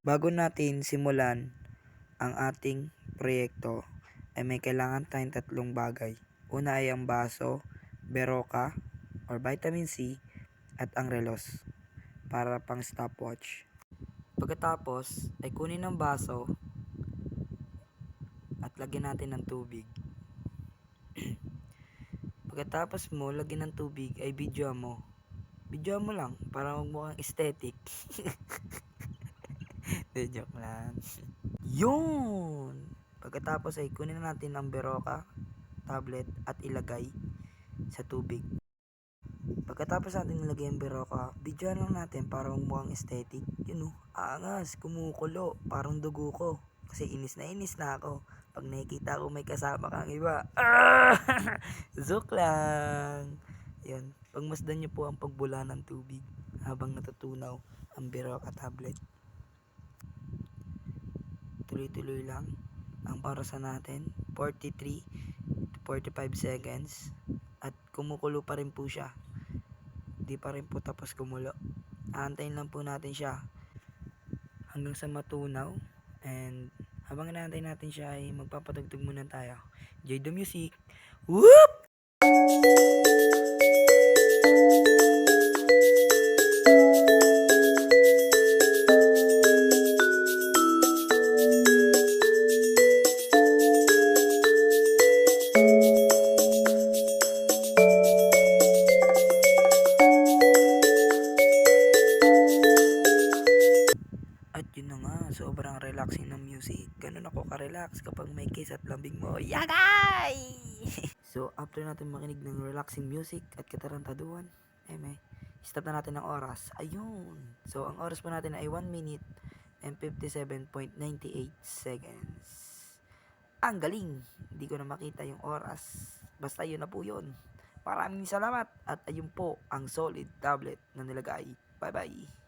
Bago natin simulan ang ating proyekto, ay may kailangan tayong tatlong bagay. Una ay ang baso, beroka or vitamin C at ang relos para pang stopwatch. Pagkatapos ay kunin ang baso at lagyan natin ng tubig. Pagkatapos mo lagyan ng tubig ay videoan mo. Videoan mo lang para magmukhang aesthetic. De, joke lang. Yun! Pagkatapos ay kunin na natin ang beroka tablet at ilagay sa tubig. Pagkatapos natin ilagay ang beroka, videoan lang natin para magmukhang aesthetic. Yun o, angas, kumukulo, parang dugo ko. Kasi inis na ako. Pag nakikita ko may kasama kang iba. Joke lang. Yun, pagmasdan nyo po ang pagbula ng tubig habang natutunaw ang beroka tablet. Tuloy-tuloy lang ang orasan natin, 43 to 45 seconds, at kumukulo pa rin po siya, di pa rin po tapos kumulo. Aantayin lang po natin siya hanggang sa matunaw, and habang inaantay natin siya ay magpapatugtog muna tayo. Enjoy the music. Whoop! At yun na nga, sobrang relaxing ng music. Ganun ako ka-relax kapag may kiss at lambing mo. Yagay! So, after natin makinig ng relaxing music at katarantaduhan, may stop na natin ang oras. Ayun! So, ang oras po natin ay 1 minute and 57.98 seconds. Ang galing! Hindi ko na makita yung oras. Basta yun na po yun. Maraming salamat at ayun po ang solid tablet na nilagay. Bye-bye!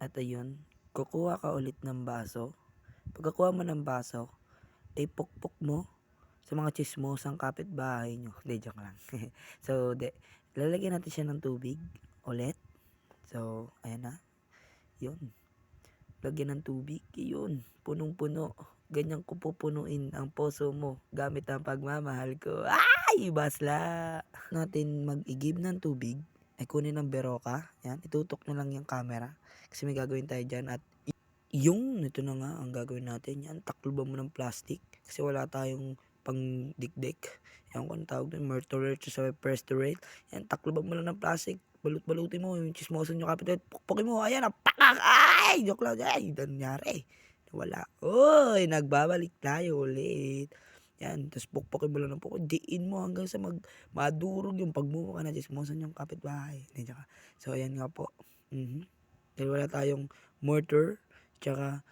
At ayun, kukuha ka ulit ng baso. Pagkakuha mo ng baso, ay pukpok mo sa mga chismosang kapitbahay nyo. De, joke lang. So, lalagyan natin siya ng tubig ulit. So, ayan na. Yun. Lagyan ng tubig. Yun. Punong-puno. Ganyan ko pupunuin ang puso mo gamit ang pagmamahal ko. Ay! Basla! Natin mag-igib ng tubig ay kunin ng beroka. Yan. Itutok na lang yung camera. Kasi may gagawin tayo dyan. At ito na nga ang gagawin natin. Yan. Takloban mo ng plastic. Kasi wala tayong pang dikdik. Yan kung tawag doon. Murderer to sa restaurant. Yan. Takloban mo lang ng plastic. Balut-balutin mo. Yung chismosan nyo kapit. Pukpukin mo. Ayan. Pakak! Ay! Joke lang. Ay! Nangyari. Wala. Uy! Nagbabalik tayo ulit. Yan, tapos pukpukin mo lang ng pukpok, diin mo hanggang sa madurog yung pagmumukha na chismosan yung kapitbahay. So, ayan nga po. Dahil wala tayong mortar, tsaka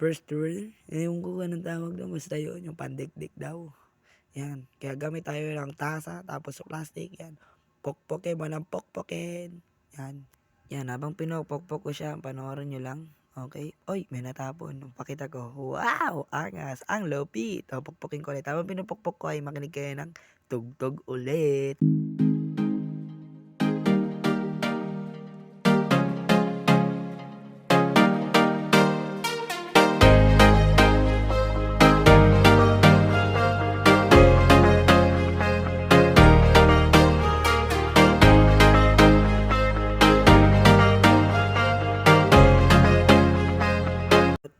perstral. Yung ko anong tawag doon, basta yun, yung pandikdik daw. Yan, kaya gamit tayo ng tasa, tapos plastic, yan. Pukpukin mo ng pukpukin. Yan. Yan, habang pinupukpok ko siya, panoorin nyo lang. Okay? Oy, may natapon. Pakita ko. Wow! Angas! Ang lupit! O, pukpukin ko ulit. Habang pinupukpok ko ay makinig kayo ng tugtog ulit.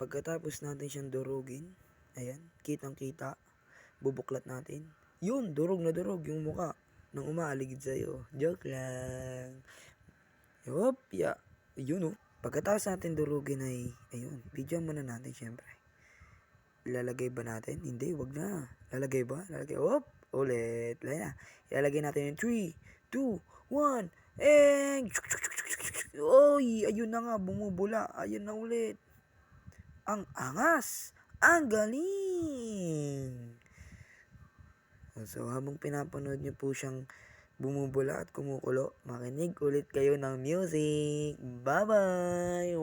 Pagkatapos natin siyang durugin, ayan, kitang-kita, bubuklat natin. Yun, durog na durog yung muka nang umaaligid sa'yo. Joke lang. Yup, ya. Yun, oh. Pagkatapos natin durugin ay, ayun, video muna natin syempre. Ilalagay ba natin? Hindi, wag na. Lalagay ba? Lalagay. Hop, ulit. Laya na. Ilalagay natin yung 3, 2, 1, and oy, ayun na nga, bumubula. Ayun na ulit. Ang angas! Ang galing! So, habang pinapanood nyo po siyang bumubula at kumukulo, makinig ulit kayo ng music. Bye-bye!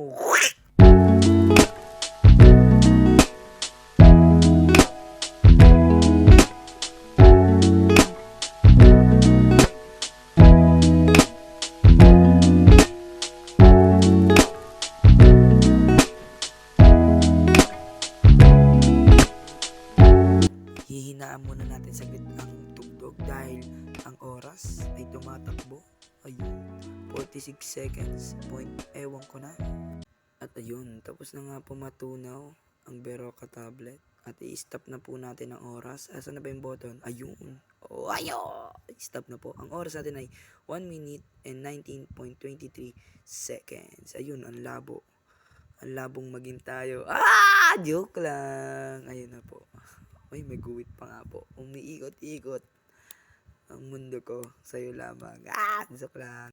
saglit ang tugtog dahil ang oras ay tumatakbo. Ayun, 46 seconds, ewan ko na. At ayun, tapos na nga po matunaw ang Berocca tablet. At i-stop na po natin ang oras. Asa na ba yung button? Ayun. Oh, ayo! Stop na po. Ang oras natin ay 1 minute and 19.23 seconds. Ayun, ang labo. Ang labong maging tayo. Joke lang. Ayun na po. Uy, may guwit pa nga po. Umiikot-ikot ang mundo ko. Sa'yo lamang. Joke lang.